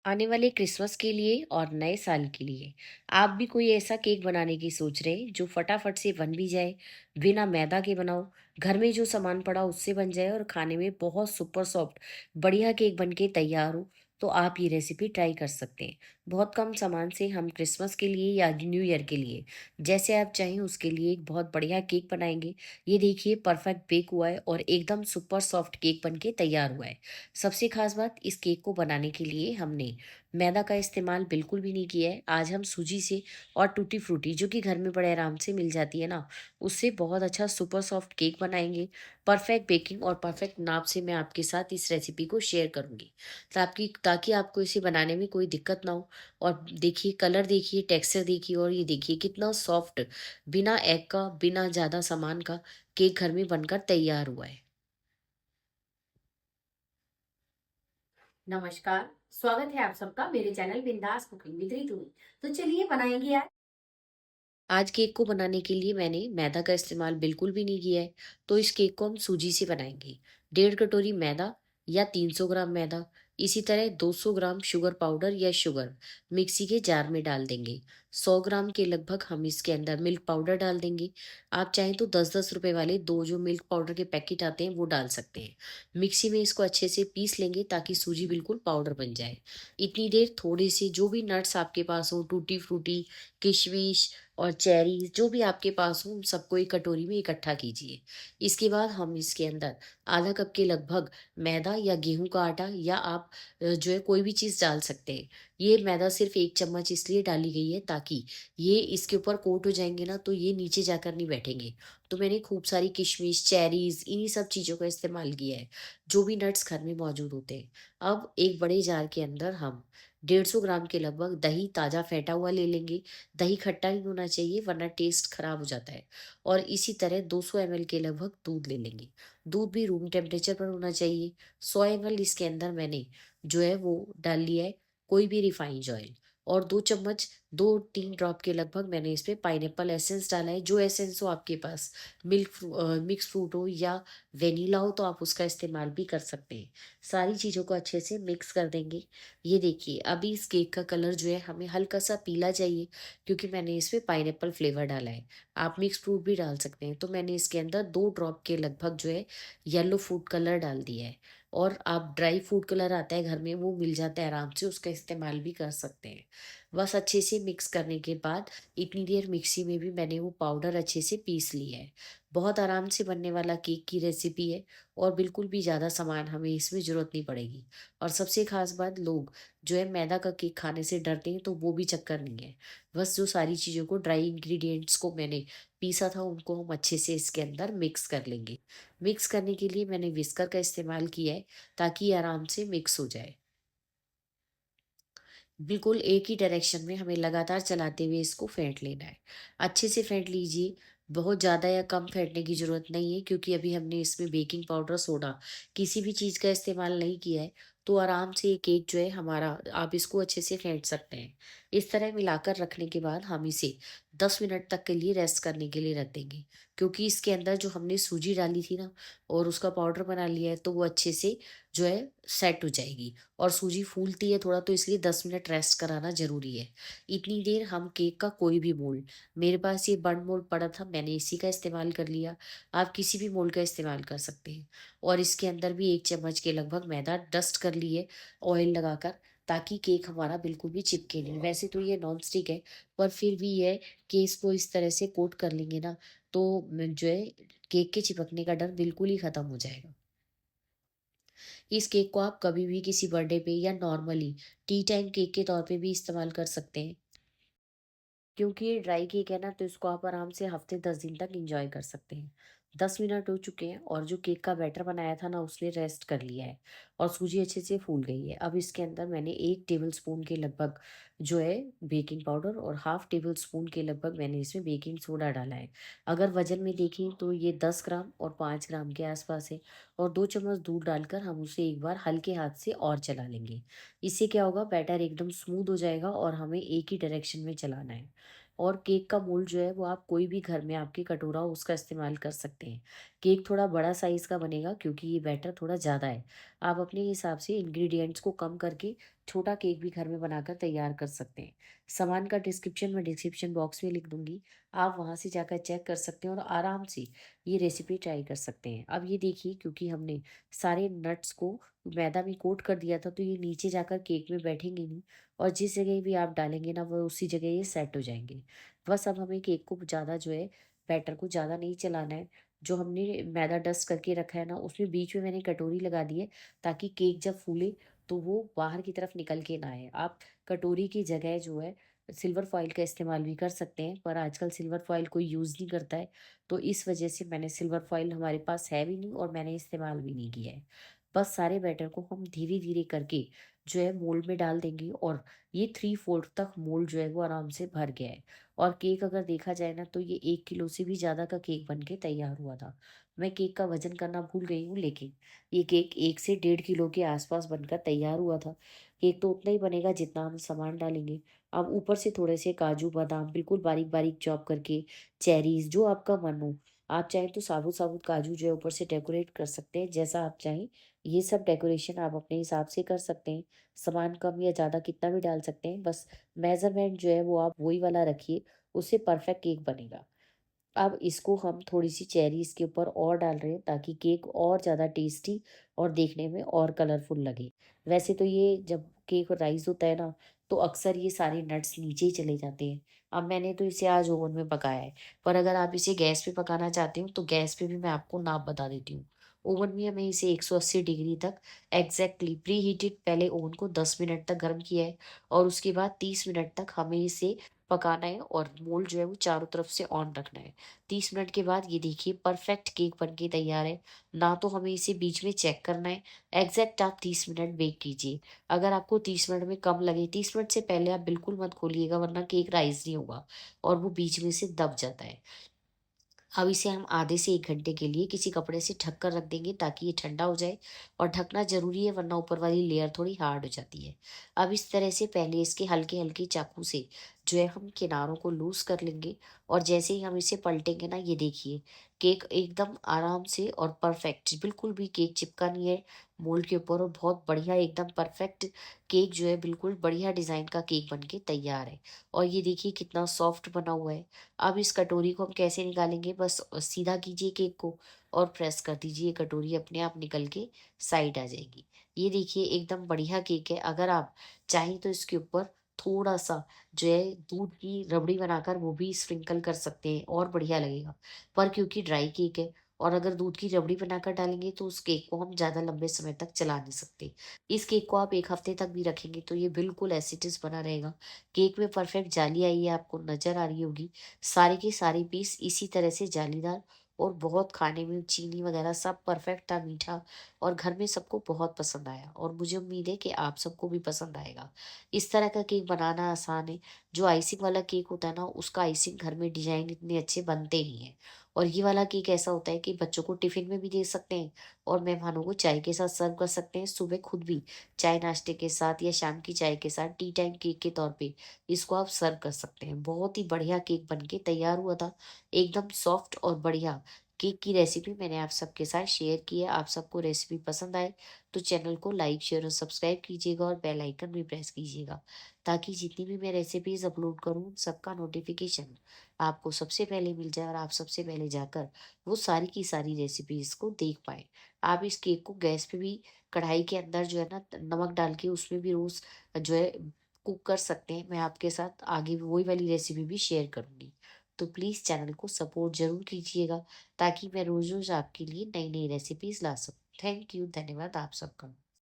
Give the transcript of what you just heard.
आने वाले क्रिसमस के लिए और नए साल के लिए आप भी कोई ऐसा केक बनाने की सोच रहे हैं जो फटाफट से बन भी जाए, बिना मैदा के बनाओ, घर में जो सामान पड़ा उससे बन जाए और खाने में बहुत सुपर सॉफ्ट बढ़िया केक बन के तैयार हो। तो आप ये रेसिपी ट्राई कर सकते हैं। बहुत कम सामान से हम क्रिसमस के लिए या न्यू ईयर के लिए जैसे आप चाहें उसके लिए एक बहुत बढ़िया केक बनाएंगे। ये देखिए परफेक्ट बेक हुआ है और एकदम सुपर सॉफ्ट केक बन के तैयार हुआ है। सबसे खास बात, इस केक को बनाने के लिए हमने मैदा का इस्तेमाल बिल्कुल भी नहीं किया है। आज हम सूजी से और टूटी फ्रूटी जो कि घर में बड़े आराम से मिल जाती है ना, उससे बहुत अच्छा सुपर सॉफ्ट केक बनाएंगे। परफेक्ट बेकिंग और परफेक्ट नाप से मैं आपके साथ इस रेसिपी को शेयर करूंगी, ताकि आपको इसे बनाने में कोई दिक्कत ना हो। और देखिए कलर, देखिए टेक्सचर, देखिए और ये देखिए कितना सॉफ्ट, बिना एग का, बिना ज़्यादा सामान का केक घर में बनकर तैयार हुआ है। नमस्कार। स्वागत है आप सबका मेरे चैनल बिंदास कुकिंग विद रितु में। तो चलिए बनाएंगे आज। आज केक को बनाने के लिए मैंने मैदा का इस्तेमाल बिल्कुल भी नहीं किया है, तो इस केक को हम सूजी से बनाएंगे। 1.5 कटोरी मैदा या 300 ग्राम मैदा, इसी तरह 200 ग्राम शुगर पाउडर या शुगर मिक्सी के जार में डाल देंगे। 100 ग्राम के लगभग हम इसके अंदर मिल्क पाउडर डाल देंगे। आप चाहें तो 10-10 रुपए वाले दो जो मिल्क पाउडर के पैकेट आते हैं वो डाल सकते हैं। मिक्सी में इसको अच्छे से पीस लेंगे ताकि सूजी बिल्कुल पाउडर बन जाए। इतनी देर थोड़े से जो भी नट्स आपके पास हो, टूटी फ्रूटी, किशमिश और चेरीज़ जो भी आपके पास हो, उन सबको एक कटोरी में इकट्ठा कीजिए। इसके बाद हम इसके अंदर आधा कप के लगभग मैदा या गेहूँ का आटा या आप जो है कोई भी चीज़ डाल सकते हैं। ये मैदा सिर्फ़ 1 चम्मच इसलिए डाली गई है ताकि ये इसके ऊपर कोट हो जाएँगे ना, तो ये नीचे जाकर नहीं बैठेंगे। तो मैंने खूब सारी किशमिश, चेरीज़, इन्हीं सब चीज़ों का इस्तेमाल किया है, जो भी नट्स घर में मौजूद होते हैं। अब एक बड़े जार के अंदर हम 150 ग्राम के लगभग दही ताज़ा फेंटा हुआ ले लेंगे। दही खट्टा नहीं होना चाहिए वरना टेस्ट खराब हो जाता है। और इसी तरह 200 ml के लगभग दूध ले लेंगे। दूध भी रूम टेम्परेचर पर होना चाहिए। 100 ml इसके अंदर मैंने जो है वो डाल लिया है कोई भी रिफाइंड ऑयल। और 2 चम्मच, 2-3 ड्रॉप के लगभग मैंने इस पे पाइनएप्पल एसेंस डाला है। जो एसेंस हो आपके पास, मिक्स फ्रूट हो या वेनिला हो तो आप उसका इस्तेमाल भी कर सकते हैं। सारी चीज़ों को अच्छे से मिक्स कर देंगे। ये देखिए अभी इस केक का कलर जो है हमें हल्का सा पीला चाहिए, क्योंकि मैंने इसमें पाइनएप्पल फ्लेवर डाला है। आप मिक्स फ्रूट भी डाल सकते हैं। तो मैंने इसके अंदर 2 ड्रॉप के लगभग जो है येलो फूड कलर डाल दिया है। और आप ड्राई फूड कलर आता है घर में, वो मिल जाता है आराम से, उसका इस्तेमाल भी कर सकते हैं। बस अच्छे से मिक्स करने के बाद इतनी देर मिक्सी में भी मैंने वो पाउडर अच्छे से पीस लिया है। बहुत आराम से बनने वाला केक की रेसिपी है और बिल्कुल भी ज़्यादा सामान हमें इसमें ज़रूरत नहीं पड़ेगी। और सबसे ख़ास बात, लोग जो है मैदा का केक खाने से डरते हैं तो वो भी चक्कर नहीं है। बस जो सारी चीज़ों को, ड्राई इंग्रीडिएंट्स को मैंने पीसा था उनको हम अच्छे से इसके अंदर मिक्स कर लेंगे। मिक्स करने के लिए मैंने विस्कर का इस्तेमाल किया है ताकि ये आराम से मिक्स हो जाए। बिल्कुल एक ही डायरेक्शन में हमें लगातार चलाते हुए इसको फेंट लेना है। अच्छे से फेंट लीजिए। बहुत ज़्यादा या कम फेंटने की ज़रूरत नहीं है, क्योंकि अभी हमने इसमें बेकिंग पाउडर, सोडा किसी भी चीज़ का इस्तेमाल नहीं किया है। तो आराम से ये केक जो है हमारा, आप इसको अच्छे से फेंट सकते हैं। इस तरह मिलाकर रखने के बाद हम इसे 10 मिनट तक के लिए रेस्ट करने के लिए रख देंगे, क्योंकि इसके अंदर जो हमने सूजी डाली थी ना और उसका पाउडर बना लिया है, तो वो अच्छे से जो है सेट हो जाएगी। और सूजी फूलती है थोड़ा, तो इसलिए 10 मिनट रेस्ट कराना ज़रूरी है। इतनी देर हम केक का कोई भी मोल्ड, मेरे पास ये बंद मोल्ड पड़ा था, मैंने इसी का इस्तेमाल कर लिया। आप किसी भी मोल्ड का इस्तेमाल कर सकते हैं। और इसके अंदर भी 1 चम्मच के लगभग मैदा डस्ट कर लिए ऑयल लगाकर, ताकि केक हमारा बिल्कुल भी चिपके नहीं। वैसे तो ये नॉन स्टिक है, पर फिर भी ये है कि इसको इस तरह से कोट कर लेंगे ना, तो जो है केक के चिपकने का डर बिल्कुल ही खत्म हो जाएगा। इस केक को आप कभी भी किसी बर्थडे पे या नॉर्मली टी टाइम केक के तौर पे भी इस्तेमाल कर सकते हैं। क्योंकि ये ड्राई केक है ना, तो इसको आप आराम से हफ्ते 10 दिन तक एंजॉय कर सकते हैं। 10 मिनट हो चुके हैं और जो केक का बैटर बनाया था ना, उसने रेस्ट कर लिया है और सूजी अच्छे से फूल गई है। अब इसके अंदर मैंने 1 टेबल स्पून के लगभग जो है बेकिंग पाउडर और हाफ टेबल स्पून के लगभग मैंने इसमें बेकिंग सोडा डाला है। अगर वजन में देखें तो ये 10 ग्राम और 5 ग्राम के आसपास है। और 2 चम्मच दूध डालकर हम उसे एक बार हल्के हाथ से और चला लेंगे। इससे क्या होगा, बैटर एकदम स्मूथ हो जाएगा और हमें एक ही डायरेक्शन में चलाना है। और केक का मोल्ड जो है वो आप कोई भी घर में आपके कटोरा हो उसका इस्तेमाल कर सकते हैं। केक थोड़ा बड़ा साइज़ का बनेगा क्योंकि ये बैटर थोड़ा ज़्यादा है। आप अपने हिसाब से इंग्रीडिएंट्स को कम करके छोटा केक भी घर में बनाकर तैयार कर सकते हैं। सामान का डिस्क्रिप्शन मैं डिस्क्रिप्शन बॉक्स में लिख दूँगी। आप वहाँ से जाकर चेक कर सकते हैं और आराम से ये रेसिपी ट्राई कर सकते हैं। अब ये देखिए, क्योंकि हमने सारे नट्स को मैदा में कोट कर दिया था, तो ये नीचे जाकर केक में बैठेंगे नहीं और जिस जगह भी आप डालेंगे ना, वो उसी जगह ये सेट हो जाएँगे। बस अब हमें केक को ज़्यादा जो है, बैटर को ज़्यादा नहीं चलाना है। जो हमने मैदा डस्ट करके रखा है ना, उसमें बीच में मैंने कटोरी लगा दी है, ताकि केक जब फूले तो वो बाहर की तरफ निकल के ना आए। आप कटोरी की जगह जो है सिल्वर फॉइल का इस्तेमाल भी कर सकते हैं, पर आजकल सिल्वर फॉइल कोई यूज़ नहीं करता है, तो इस वजह से मैंने सिल्वर फॉइल हमारे पास है भी नहीं और मैंने इस्तेमाल भी नहीं किया है। बस सारे बैटर को हम धीरे-धीरे करके जो है मोल्ड में डाल देंगे और ये 3/4 तक मोल्ड जो है वो आराम से भर गया है। और केक अगर देखा जाए ना, तो ये 1 किलो से भी ज़्यादा का केक बन के तैयार हुआ था। मैं केक का वज़न करना भूल गई हूँ, लेकिन ये केक 1 से डेढ़ किलो के आस-पास बनकर तैयार हुआ था। केक तो उतना ही बनेगा जितना हम सामान डालेंगे। अब ऊपर से थोड़े से काजू, बादाम बिल्कुल बारीक-बारीक चॉप करके, चेरीज़ जो आपका मन हो। आप चाहें तो साबुत-साबुत काजू जो है ऊपर से डेकोरेट कर सकते हैं, जैसा आप चाहें। ये सब डेकोरेशन आप अपने हिसाब से कर सकते हैं। सामान कम या ज़्यादा कितना भी डाल सकते हैं, बस मेज़रमेंट जो है वो आप वही वाला रखिए, उससे परफेक्ट केक बनेगा। अब इसको हम थोड़ी-सी चेरी इसके ऊपर और डाल रहे हैं, ताकि केक और ज़्यादा टेस्टी और देखने में और कलरफुल लगे। वैसे तो ये जब केक राइज़ होता है ना, तो अक्सर ये सारे नट्स नीचे ही चले जाते हैं। अब मैंने तो इसे आज ओवन में पकाया है, पर अगर आप इसे गैस पे पकाना चाहते हो, तो गैस पे भी मैं आपको नाप बता देती हूँ। ओवन में हमें इसे 180 डिग्री तक एग्ज़ैक्टली प्री हीटेड, पहले ओवन को 10 मिनट तक गर्म किया है और उसके बाद 30 मिनट तक हमें इसे पकाना है और मोल्ड जो है वो चारों तरफ से ऑन रखना है। 30 मिनट के बाद ये देखिए परफेक्ट केक बन के तैयार है। ना तो हमें इसे बीच में चेक करना है, एग्ज़ैक्ट आप 30 मिनट बेक कीजिए। अगर आपको 30 मिनट में कम लगे, 30 मिनट से पहले आप बिल्कुल मत खोलिएगा, वरना केक राइज़ नहीं होगा और वो बीच में से दब जाता है। अब इसे हम आधे से 1 घंटे के लिए किसी कपड़े से ढक कर रख देंगे, ताकि ये ठंडा हो जाए और ढकना ज़रूरी है, वरना ऊपर वाली लेयर थोड़ी हार्ड हो जाती है। अब इस तरह से पहले इसके हल्के-हल्के चाकू से जो है हम किनारों को लूज़ कर लेंगे और जैसे ही हम इसे पलटेंगे ना, ये देखिए केक एकदम आराम से और परफेक्ट, बिल्कुल भी केक चिपका नहीं है मोल्ड के ऊपर और बहुत बढ़िया एकदम परफेक्ट केक जो है, बिल्कुल बढ़िया डिज़ाइन का केक बन के तैयार है। और ये देखिए कितना सॉफ्ट बना हुआ है। अब इस कटोरी को हम कैसे निकालेंगे, बस सीधा कीजिए केक को और प्रेस कर दीजिए, कटोरी अपने आप निकल के साइड आ जाएगी। ये देखिए एकदम बढ़िया केक है। अगर आप चाहें तो इसके ऊपर थोड़ा-सा जो है दूध की रबड़ी बनाकर वो भी स्प्रिंकल कर सकते हैं और बढ़िया लगेगा। पर क्योंकि ड्राई केक है और अगर दूध की रबड़ी बनाकर डालेंगे, तो उस केक को हम ज़्यादा लंबे समय तक चला नहीं सकते। इस केक को आप 1 हफ्ते तक भी रखेंगे तो ये बिल्कुल एज़ इट इज़ बना रहेगा। केक में परफेक्ट जाली आई है, आपको नज़र आ रही होगी। सारे के सारे पीस इसी तरह से जालीदार और बहुत खाने में चीनी वगैरह सब परफेक्ट था, मीठा और घर में सबको बहुत पसंद आया और मुझे उम्मीद है कि आप सबको भी पसंद आएगा। इस तरह का केक बनाना आसान है। जो आइसिंग वाला केक होता है ना, उसका आइसिंग घर में डिजाइन इतने अच्छे बनते नहीं है और ये वाला केक ऐसा होता है कि बच्चों को टिफिन में भी दे सकते हैं और मेहमानों को चाय के साथ सर्व कर सकते हैं। सुबह खुद भी चाय नाश्ते के साथ या शाम की चाय के साथ टी टाइम केक के तौर पे इसको आप सर्व कर सकते हैं। बहुत ही बढ़िया केक बन के तैयार हुआ था, एकदम सॉफ्ट और बढ़िया। केक की रेसिपी मैंने आप सबके साथ शेयर की है। आप सबको रेसिपी पसंद आए तो चैनल को लाइक, शेयर और सब्सक्राइब कीजिएगा और बेल आइकन भी प्रेस कीजिएगा, ताकि जितनी भी मैं रेसिपीज़ अपलोड करूँ, उन सबका नोटिफ़िकेशन आपको सबसे पहले मिल जाए और आप सबसे पहले जाकर वो सारी की सारी रेसिपीज़ को देख पाएँ। आप इस केक को गैस पे भी कढ़ाई के अंदर जो है ना, नमक डाल के उसमें भी रोज़ जो है कुक कर सकते हैं। मैं आपके साथ आगे भी वही वाली रेसिपी भी शेयर करूँगी। तो प्लीज़ चैनल को सपोर्ट ज़रूर कीजिएगा, ताकि मैं रोज़-रोज़ आपके लिए नई-नई रेसिपीज़ ला सकूँ। थैंक यू, धन्यवाद आप सबका।